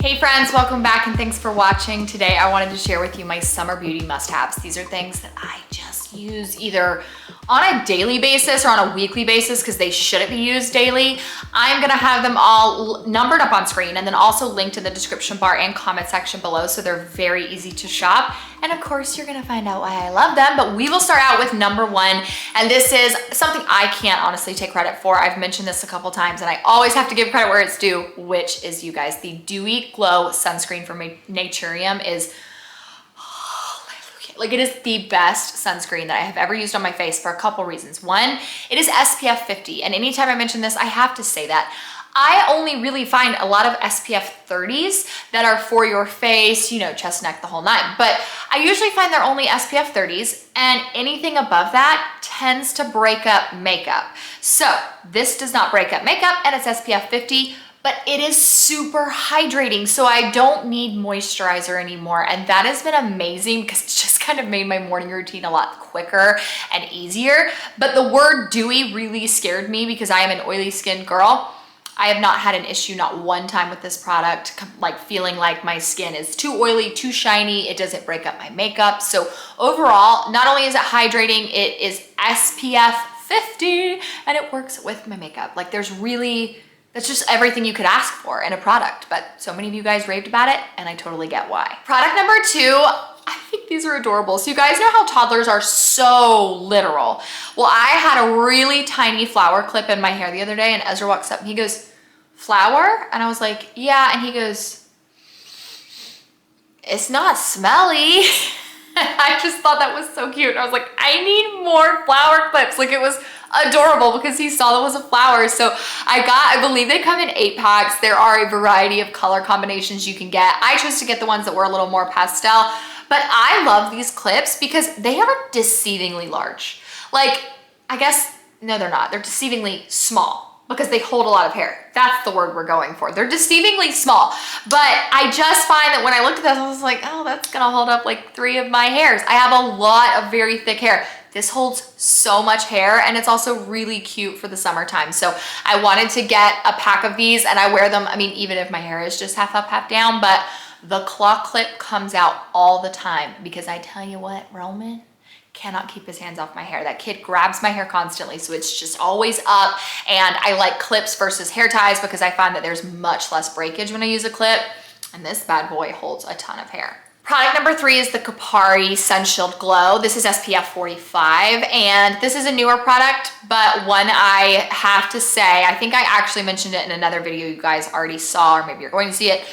Hey friends, welcome back and thanks for watching. Today I wanted to share with you my summer beauty must-haves. These are things that I just use either on a daily basis or on a weekly basis because they shouldn't be used daily. I'm gonna have them all numbered up on screen and then also linked in the description bar and comment section below, so they're very easy to shop. And of course, you're gonna find out why I love them, but we will start out with number one. And this is something I can't honestly take credit for. I've mentioned this a couple times and I always have to give credit where it's due, which is you guys. The Dewy Glow Sunscreen from Naturium is, like, it is the best sunscreen that I have ever used on my face for a couple reasons. One, it is SPF 50. And anytime I mention this, I have to say that. I only really find a lot of SPF 30s that are for your face, you know, chest, neck, the whole nine. But I usually find they're only SPF 30s, and anything above that tends to break up makeup. So this does not break up makeup and it's SPF 50, but it is super hydrating. So I don't need moisturizer anymore. And that has been amazing because it's just kind of made my morning routine a lot quicker and easier. But the word dewy really scared me because I am an oily skinned girl. I have not had an issue, not one time with this product, like feeling like my skin is too oily, too shiny. It doesn't break up my makeup. So overall, not only is it hydrating, it is SPF 50 and it works with my makeup. Like that's just everything you could ask for in a product, but so many of you guys raved about it and I totally get why. Product number two, I think these are adorable. So you guys know how toddlers are so literal. Well, I had a really tiny flower clip in my hair the other day and Ezra walks up and he goes, "Flower?" And I was like, "Yeah." And he goes, "It's not smelly." I just thought that was so cute. I was like, I need more flower clips. Like, it was adorable because he saw that was a flower. So I believe they come in 8 packs. There are a variety of color combinations you can get. I chose to get the ones that were a little more pastel, but I love these clips because they are deceivingly large. Like, I guess, no, they're not. They're deceivingly small because they hold a lot of hair. That's the word we're going for. They're deceivingly small. But I just find that when I looked at this, I was like, oh, that's gonna hold up like 3 of my hairs. I have a lot of very thick hair. This holds so much hair and it's also really cute for the summertime. So I wanted to get a pack of these and I wear them, I mean, even if my hair is just half up, half down, but the claw clip comes out all the time because I tell you what, Roman cannot keep his hands off my hair. That kid grabs my hair constantly, so it's just always up. And I like clips versus hair ties because I find that there's much less breakage when I use a clip. And this bad boy holds a ton of hair. Product number 3 is the Kopari Sun Shield Glow. This is SPF 45, and this is a newer product, but one I have to say, I think I actually mentioned it in another video you guys already saw, or maybe you're going to see it.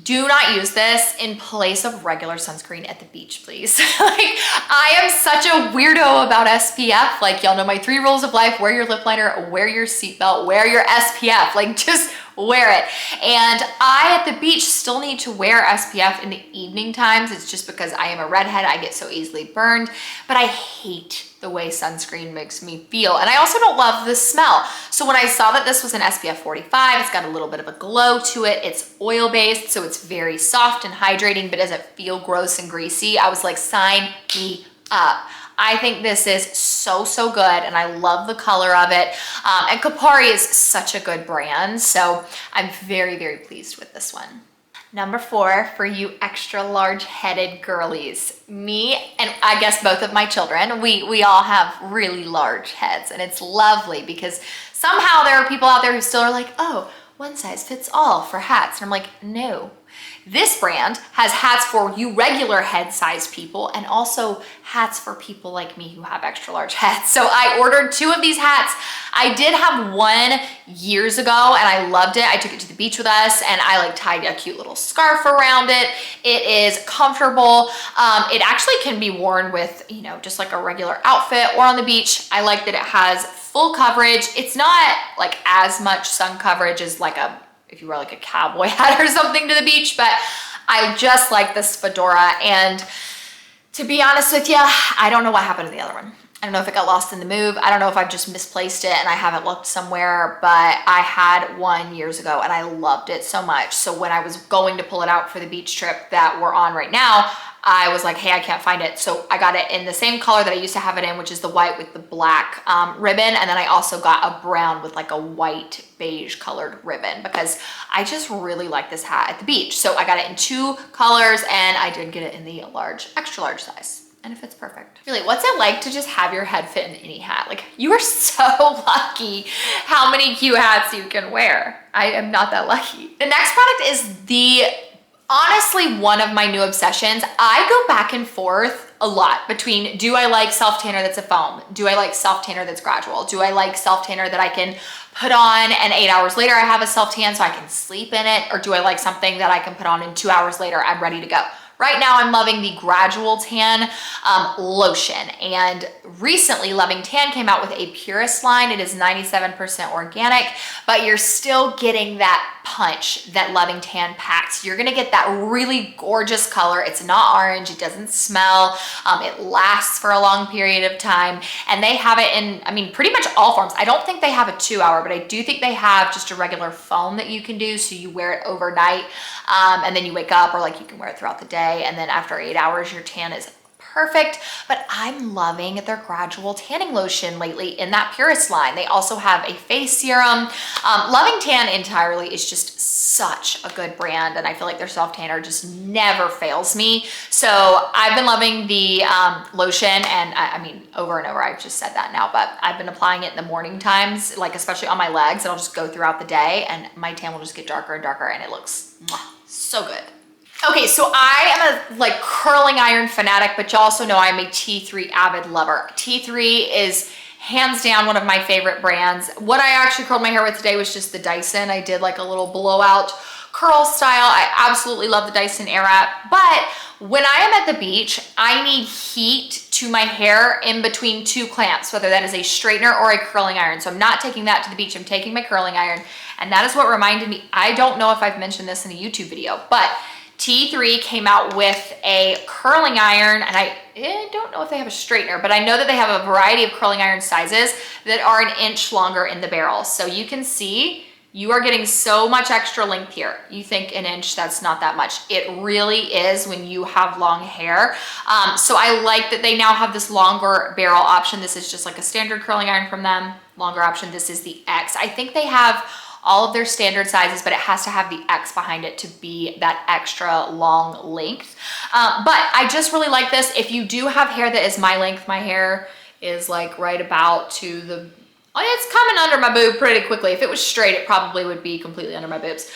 Do not use this in place of regular sunscreen at the beach, please. Like, I am such a weirdo about SPF. Like, y'all know my 3 rules of life: wear your lip liner, wear your seatbelt, wear your SPF. Like, just wear it. And I, at the beach, still need to wear SPF in the evening times. It's just because I am a redhead. I get so easily burned, but I hate the way sunscreen makes me feel. And I also don't love the smell. So when I saw that this was an SPF 45, it's got a little bit of a glow to it. It's oil-based, so it's very soft and hydrating, but doesn't feel gross and greasy. I was like, sign me up. I think this is so, so good, and I love the color of it. And Kopari is such a good brand, so I'm very, very pleased with this one. Number 4, for you extra large headed girlies. Me and I guess both of my children, we all have really large heads, and it's lovely because somehow there are people out there who still are like, oh, one size fits all for hats. And I'm like, no. This brand has hats for you regular head size people and also hats for people like me who have extra large heads. So I ordered 2 of these hats. I did have one years ago and I loved it. I took it to the beach with us and I like tied a cute little scarf around it. It is comfortable. It actually can be worn with, you know, just like a regular outfit or on the beach. I like that it has full coverage. It's not like as much sun coverage as like if you wear like a cowboy hat or something to the beach, but I just like this fedora. And to be honest with you, I don't know what happened to the other one. I don't know if it got lost in the move. I don't know if I've just misplaced it and I haven't looked somewhere, but I had one years ago and I loved it so much. So when I was going to pull it out for the beach trip that we're on right now, I was like, hey, I can't find it. So I got it in the same color that I used to have it in, which is the white with the black ribbon. And then I also got a brown with like a white beige colored ribbon because I just really like this hat at the beach. So I got it in 2 colors and I did get it in the large, extra large size. And it fits perfect. Really, what's it like to just have your head fit in any hat? Like, you are so lucky how many cute hats you can wear. I am not that lucky. The next product is honestly one of my new obsessions. I go back and forth a lot between, do I like self tanner that's a foam? Do I like self tanner that's gradual? Do I like self tanner that I can put on and 8 hours later I have a self tan so I can sleep in it? Or do I like something that I can put on and 2 hours later I'm ready to go? Right now I'm loving the Gradual Tan lotion, and recently Loving Tan came out with a Purist line. It is 97% organic, but you're still getting that punch that Loving Tan packs. You're gonna get that really gorgeous color. It's not orange, it doesn't smell, it lasts for a long period of time, and they have it in, I mean, pretty much all forms. I don't think they have a 2-hour, but I do think they have just a regular foam that you can do, so you wear it overnight, and then you wake up, or like you can wear it throughout the day, and then after 8 hours, your tan is perfect. But I'm loving their Gradual Tanning Lotion lately in that Purist line. They also have a face serum. Loving Tan entirely is just such a good brand, and I feel like their self tanner just never fails me. So I've been loving the lotion, and I mean, over and over, I've just said that now, but I've been applying it in the morning times, like especially on my legs, and I'll just go throughout the day and my tan will just get darker and darker, and it looks so good. Okay, so I am a like curling iron fanatic, but you also know I'm a T3 avid lover. T3 is hands down one of my favorite brands. What I actually curled my hair with today was just the Dyson. I did like a little blowout curl style. I absolutely love the Dyson Airwrap, but when I am at the beach, I need heat to my hair in between 2 clamps, whether that is a straightener or a curling iron. So I'm not taking that to the beach, I'm taking my curling iron. And that is what reminded me, I don't know if I've mentioned this in a YouTube video, but T3 came out with a curling iron, and I don't know if they have a straightener, but I know that they have a variety of curling iron sizes that are 1 inch longer in the barrel. So you can see you are getting so much extra length here. You think 1 inch, that's not that much. It really is when you have long hair. So I like that they now have this longer barrel option. This is just like a standard curling iron from them. Longer option, this is the X. I think they have all of their standard sizes, but it has to have the X behind it to be that extra long length. But I just really like this. If you do have hair that is my length, my hair is like right about to the, it's coming under my boob pretty quickly. If it was straight, it probably would be completely under my boobs.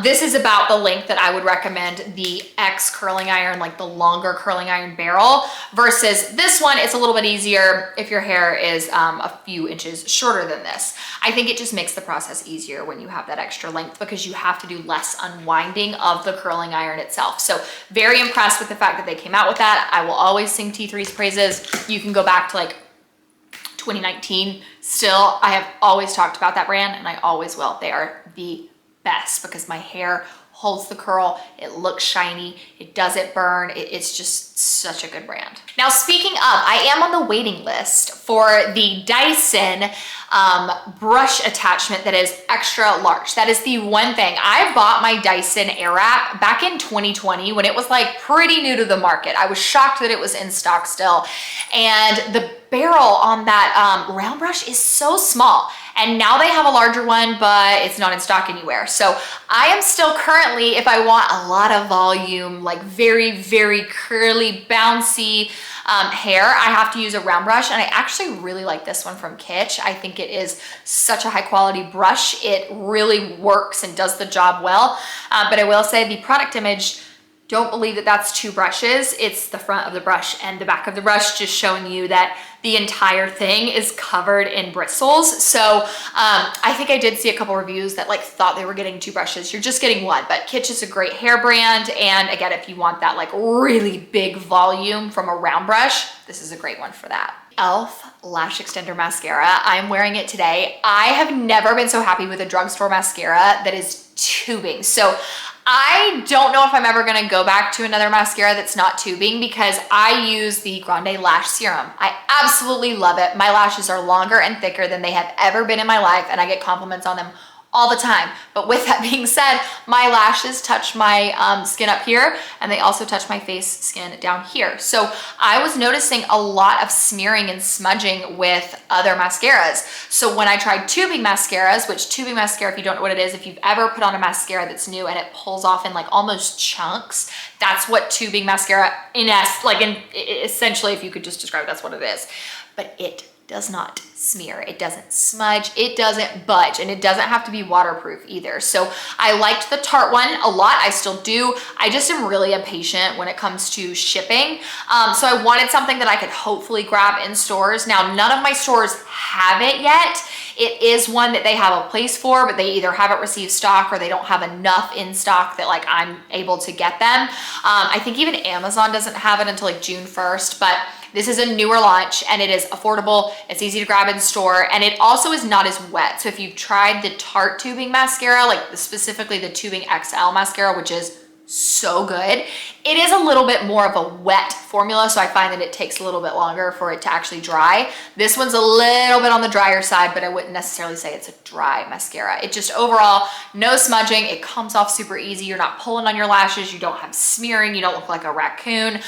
This is about the length that I would recommend the X curling iron, like the longer curling iron barrel, versus this one. It's a little bit easier if your hair is a few inches shorter than this. I think it just makes the process easier when you have that extra length because you have to do less unwinding of the curling iron itself. So very impressed with the fact that they came out with that. I will always sing T3's praises. You can go back to like 2019. Still, I have always talked about that brand and I always will. They are the best because my hair holds the curl, it looks shiny, it doesn't burn, it's just such a good brand. Now speaking of, I am on the waiting list for the Dyson brush attachment that is extra large. That is the one thing. I bought my Dyson Airwrap back in 2020 when it was like pretty new to the market. I was shocked that it was in stock still. And the barrel on that round brush is so small. And now they have a larger one, but it's not in stock anywhere. So I am still currently, if I want a lot of volume, like very, very curly, bouncy hair, I have to use a round brush. And I actually really like this one from Kitsch. I think it is such a high quality brush. It really works and does the job well. But I will say the product image, don't believe that that's 2 brushes. It's the front of the brush and the back of the brush, just showing you that the entire thing is covered in bristles. So I think I did see a couple reviews that like thought they were getting 2 brushes. You're just getting 1, but Kitsch is a great hair brand. And again, if you want that like really big volume from a round brush, this is a great one for that. e.l.f. Lash Extender Mascara. I'm wearing it today. I have never been so happy with a drugstore mascara that is tubing. So I don't know if I'm ever gonna go back to another mascara that's not tubing because I use the Grande Lash Serum. I absolutely love it. My lashes are longer and thicker than they have ever been in my life, and I get compliments on them all the time. But with that being said, my lashes touch my skin up here, and they also touch my face skin down here. So I was noticing a lot of smearing and smudging with other mascaras. So when I tried tubing mascaras, which tubing mascara, if you don't know what it is, if you've ever put on a mascara that's new and it pulls off in like almost chunks, that's what tubing mascara essentially, if you could just describe it, that's what it is. But it does not smear, it doesn't smudge, it doesn't budge, and it doesn't have to be waterproof either. So I liked the Tarte one a lot. I still do. I just am really impatient when it comes to shipping. So I wanted something that I could hopefully grab in stores. Now, none of my stores have it yet. It is one that they have a place for, but they either haven't received stock or they don't have enough in stock that like I'm able to get them. I think even Amazon doesn't have it until like June 1st, but this is a newer launch and it is affordable. It's easy to grab in store, and it also is not as wet. So if you've tried the Tarte tubing mascara, like specifically the Tubing XL mascara, which is so good, it is a little bit more of a wet formula, so I find that it takes a little bit longer for it to actually dry. This one's a little bit on the drier side, but I wouldn't necessarily say it's a dry mascara. It just overall, no smudging, it comes off super easy, you're not pulling on your lashes, you don't have smearing, you don't look like a raccoon.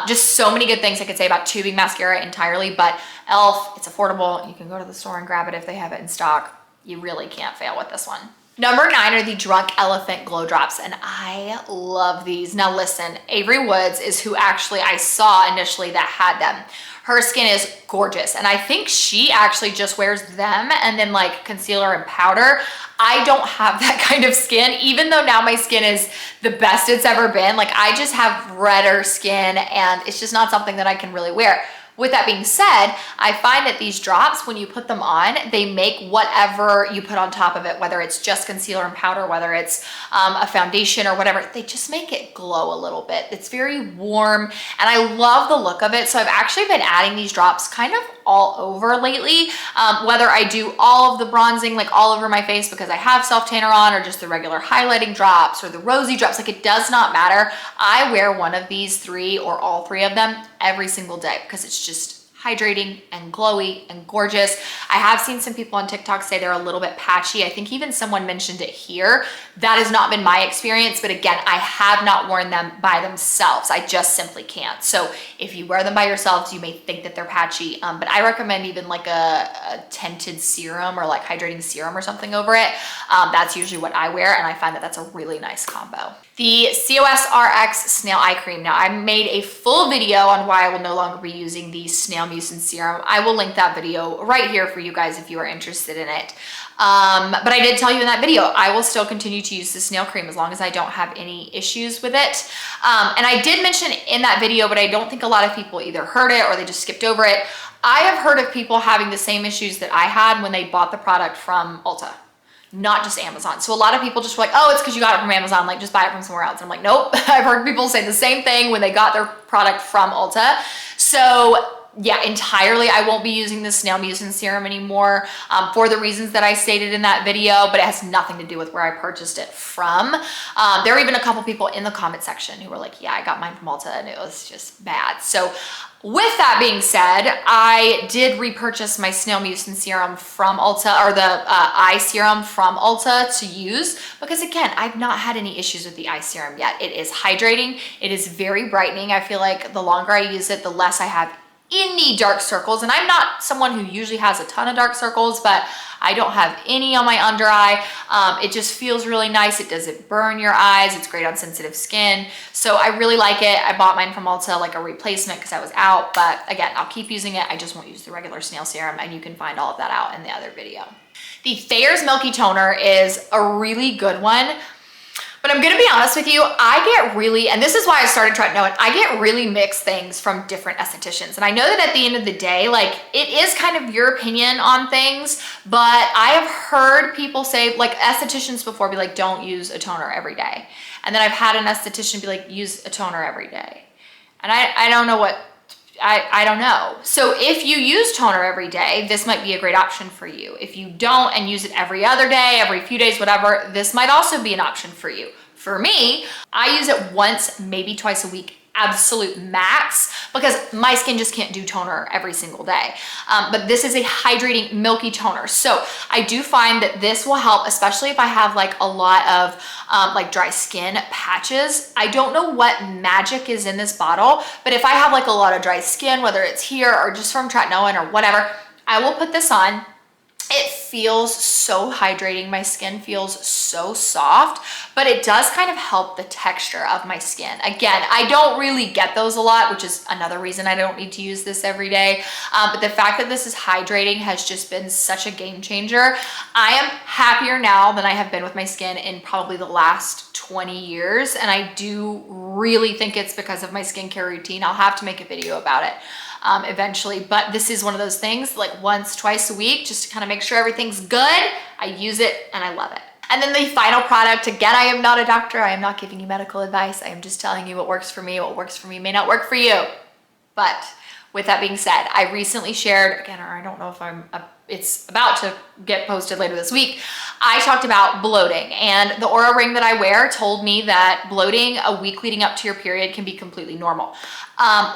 Just so many good things I could say about tubing mascara entirely, but e.l.f., it's affordable, you can go to the store and grab it if they have it in stock. You really can't fail with this one. Number 9 are the Drunk Elephant Glow Drops, and I love these. Now listen, Avery Woods is who actually I saw initially that had them. Her skin is gorgeous, and I think she actually just wears them and then like concealer and powder. I don't have that kind of skin, even though now my skin is the best it's ever been. Like I just have redder skin, and it's just not something that I can really wear. With that being said, I find that these drops, when you put them on, they make whatever you put on top of it, whether it's just concealer and powder, whether it's a foundation or whatever, they just make it glow a little bit. It's very warm, and I love the look of it. So I've actually been adding these drops kind of all over lately, whether I do all of the bronzing, like all over my face because I have self tanner on, or just the regular highlighting drops or the rosy drops, like it does not matter. I wear one of these 3 or all 3 of them every single day because it's just hydrating and glowy and gorgeous. I have seen some people on TikTok say they're a little bit patchy. I think even someone mentioned it here. That has not been my experience, but again, I have not worn them by themselves. I just simply can't. So if you wear them by yourselves, you may think that they're patchy, but I recommend even like a tinted serum or like hydrating serum or something over it. That's usually what I wear, and I find that that's a really nice combo. The COS RX Snail Eye Cream. Now, I made a full video on why I will no longer be using the Snail Mucin Serum. I will link that video right here for you guys if you are interested in it. But I did tell you in that video, I will still continue to use the snail cream as long as I don't have any issues with it. And I did mention in that video, but I don't think a lot of people either heard it or they just skipped over it. I have heard of people having the same issues that I had when they bought the product from Ulta. Not just Amazon. So a lot of people just were like, oh, it's because you got it from Amazon, like just buy it from somewhere else. And I'm like, nope. I've heard people say the same thing when they got their product from Ulta. So yeah, entirely, I won't be using the Snail Mucin Serum anymore for the reasons that I stated in that video, but it has nothing to do with where I purchased it from. There were even a couple people in the comment section who were like, yeah, I got mine from Ulta and it was just bad. So with that being said, I did repurchase my Snail Mucin Serum from Ulta, or the eye serum from Ulta to use, because again, I've not had any issues with the eye serum yet. It is hydrating. It is very brightening. I feel like the longer I use it, the less I have any dark circles, and I'm not someone who usually has a ton of dark circles, but I don't have any on my under eye. It just feels really nice. It doesn't burn your eyes. It's great on sensitive skin. So I really like it. I bought mine from Ulta, like a replacement because I was out, but again, I'll keep using it. I just won't use the regular snail serum, and you can find all of that out in the other video. The Thayer's Milky Toner is a really good one. But I'm gonna be honest with you, I get really, and this is why I started trying to know it, I get really mixed things from different estheticians. And I know that at the end of the day, like it is kind of your opinion on things, but I have heard people say, like estheticians before be like, don't use a toner every day. And then I've had an esthetician be like, use a toner every day. And I don't know what, I don't know. So if you use toner every day, this might be a great option for you. If you don't and use it every other day, every few days, whatever, this might also be an option for you. For me, I use it once, maybe twice a week, absolute max, because my skin just can't do toner every single day. But this is a hydrating, milky toner. So I do find that this will help, especially if I have like a lot of like dry skin patches. I don't know what magic is in this bottle, but if I have like a lot of dry skin, whether it's here or just from tretinoin or whatever, I will put this on. It feels so hydrating. My skin feels so soft, but it does kind of help the texture of my skin. Again, I don't really get those a lot, which is another reason I don't need to use this every day. But the fact that this is hydrating has just been such a game changer. I am happier now than I have been with my skin in probably the last 20 years. And I do really think it's because of my skincare routine. I'll have to make a video about it eventually, but this is one of those things like once, twice a week, just to kind of make sure everything's good. I use it and I love it. And then the final product, again, I am not a doctor. I am not giving you medical advice. I am just telling you what works for me. What works for me may not work for you. But with that being said, I recently shared, again, or I don't know if it's about to get posted later this week, I talked about bloating, and the Aura ring that I wear told me that bloating a week leading up to your period can be completely normal.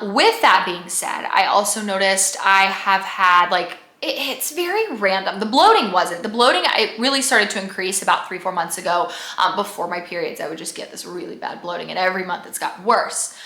With that being said, I also noticed I have had like, it's very random. The bloating wasn't. The bloating, it really started to increase about 3-4 months ago. Before my periods, I would just get this really bad bloating, and every month it's gotten worse.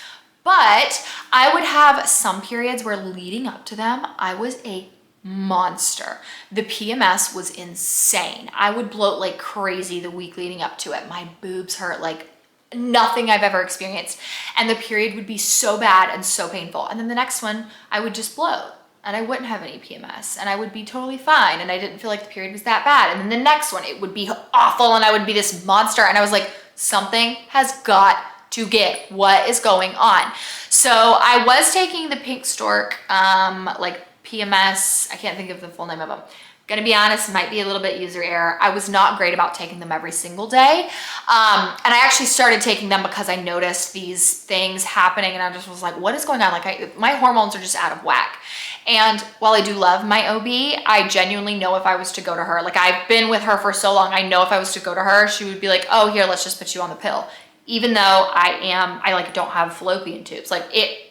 But I would have some periods where leading up to them, I was a monster. The PMS was insane. I would bloat like crazy the week leading up to it. My boobs hurt like nothing I've ever experienced. And the period would be so bad and so painful. And then the next one, I would just bloat and I wouldn't have any PMS and I would be totally fine. And I didn't feel like the period was that bad. And then the next one, it would be awful and I would be this monster. And I was like, something has got to get. What is going on? So I was taking the Pink Stork, like PMS, I can't think of the full name of them. Gonna be honest, might be a little bit user error. I was not great about taking them every single day. And I actually started taking them because I noticed these things happening and I just was like, what is going on? Like my hormones are just out of whack. And while I do love my OB, I genuinely know if I was to go to her, like I've been with her for so long, I know if I was to go to her, she would be like, oh, here, let's just put you on the pill. Even though I like don't have fallopian tubes. Like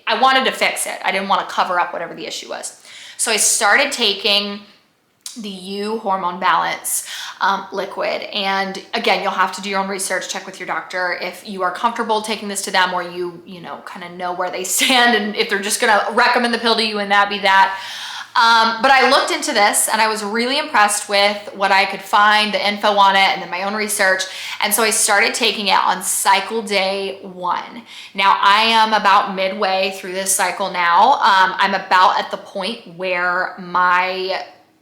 I wanted to fix it. I didn't want to cover up whatever the issue was. So I started taking the Hormone Balance liquid. And again, you'll have to do your own research, check with your doctor if you are comfortable taking this to them or you know, kind of know where they stand and if they're just gonna recommend the pill to you and that be that. But I looked into this and I was really impressed with what I could find, the info on it, and then my own research. And so I started taking it on cycle day 1. Now I am about midway through this cycle now. I'm about at the point where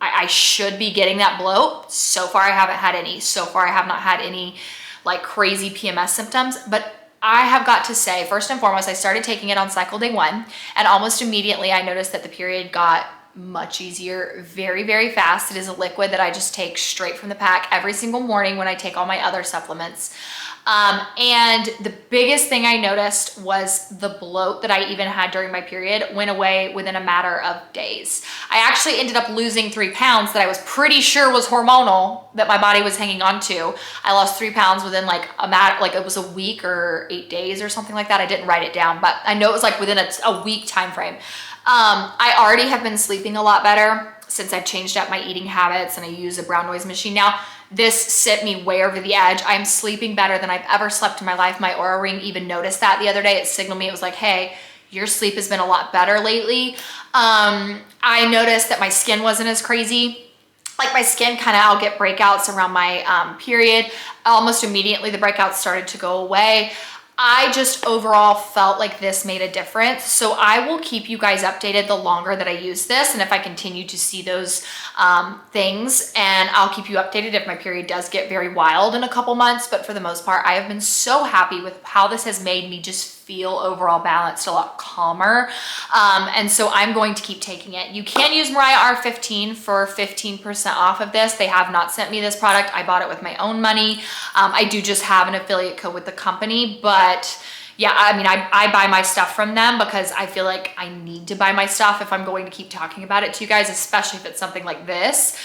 I should be getting that bloat. So far I haven't had any. So far I have not had any like crazy PMS symptoms, but I have got to say, first and foremost, I started taking it on cycle day 1 and almost immediately I noticed that the period got much easier, very, very fast. It is a liquid that I just take straight from the pack every single morning when I take all my other supplements. And the biggest thing I noticed was the bloat that I even had during my period went away within a matter of days. I actually ended up losing 3 pounds that I was pretty sure was hormonal that my body was hanging on to. I lost 3 pounds within like it was a week or 8 days or something like that. I didn't write it down, but I know it was like within a week time frame. I already have been sleeping a lot better since I've changed up my eating habits and I use a brown noise machine now. This sent me way over the edge. I'm sleeping better than I've ever slept in my life. My Aura ring even noticed that the other day. It signaled me. It was like, hey, your sleep has been a lot better lately. I noticed that my skin wasn't as crazy. Like my skin I'll get breakouts around my period. Almost immediately the breakouts started to go away. I just overall felt like this made a difference. So I will keep you guys updated the longer that I use this and if I continue to see those things, and I'll keep you updated if my period does get very wild in a couple months. But for the most part, I have been so happy with how this has made me just feel overall balanced, a lot calmer. And so I'm going to keep taking it. You can use Moriah R15 for 15% off of this. They have not sent me this product. I bought it with my own money. I do just have an affiliate code with the company, but yeah, I mean, I buy my stuff from them because I feel like I need to buy my stuff if I'm going to keep talking about it to you guys, especially if it's something like this.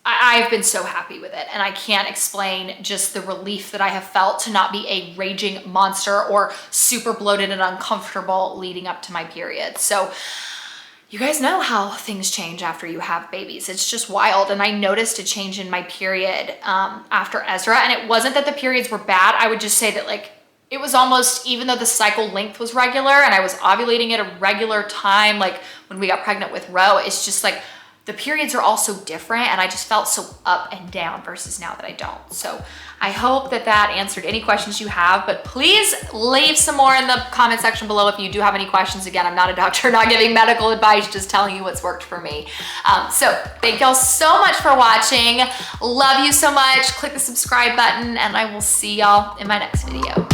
I've been so happy with it, and I can't explain just the relief that I have felt to not be a raging monster or super bloated and uncomfortable leading up to my period. So you guys know how things change after you have babies. It's just wild. And I noticed a change in my period after Ezra, and it wasn't that the periods were bad. I would just say that like, it was almost, even though the cycle length was regular and I was ovulating at a regular time, like when we got pregnant with Ro, it's just like, the periods are also different, and I just felt so up and down versus now that I don't. So I hope that that answered any questions you have, but please leave some more in the comment section below if you do have any questions. Again, I'm not a doctor, not giving medical advice, just telling you what's worked for me. So thank y'all so much for watching. Love you so much. Click the subscribe button, and I will see y'all in my next video.